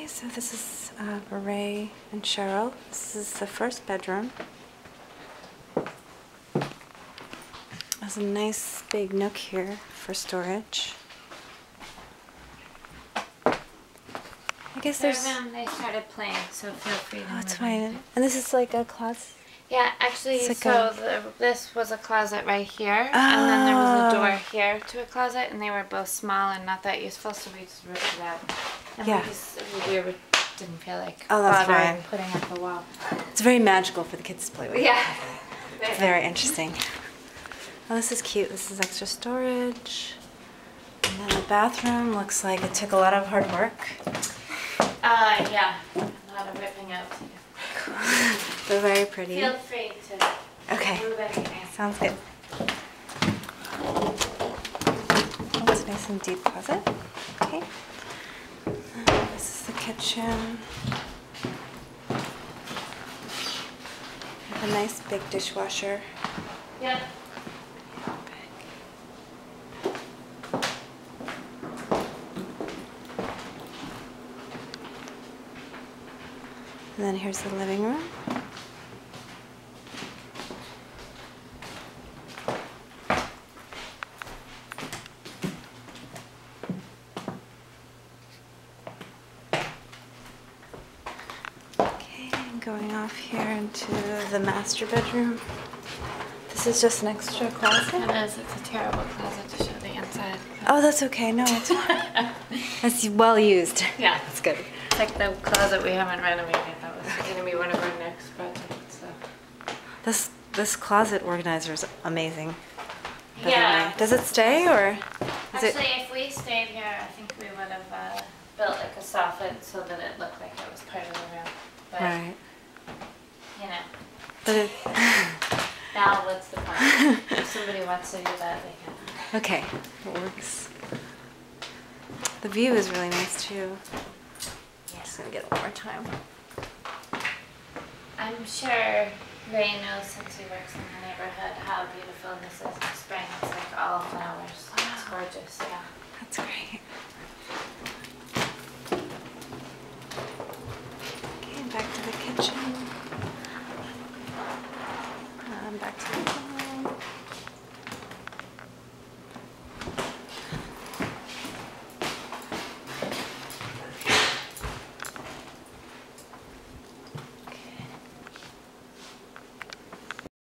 Okay, so this is for Ray and Cheryl. This is the first bedroom. There's a nice big nook here for storage. I guess there's... They started playing, so feel free to that's move fine. in. And this is like a closet? Yeah, actually, It's like so this was a closet right here, and then there was a door here to a closet, and they were both small and not that useful, so we just ripped it out. And Yeah. we didn't feel like that's bothering fine. putting up a wall. It's very magical for the kids to play with. Yeah. It's very interesting. Oh, this is cute. This is extra storage. And then the bathroom looks like it took a lot of hard work. Yeah. A lot of ripping out to do. They're very pretty. Feel free to Okay. move anything. Sounds good. Oh, it's a nice and deep closet. Okay. This is the kitchen. Have a nice big dishwasher. Yep. And then here's the living room. Okay, and going off here into the master bedroom. This is just an extra closet. It is. It's a terrible closet to show the inside. Oh, that's okay. No, it's fine. That's well used. Yeah. That's good. It's like the closet we haven't renovated. That was going to be one of our next projects. So. This closet organizer is amazing. by the Yeah. way. Does it stay or is Actually, it? if we stayed here, I think we would have built like a soffit so that it looked like it was part of the room. But, Right. you know, But it, now what's the point? If somebody wants to do that, they can. okay, it works. The view is really nice too. Just gonna get one more time. I'm sure Ray knows since he works in the neighborhood how beautiful this is in spring. It's like all flowers. It's gorgeous.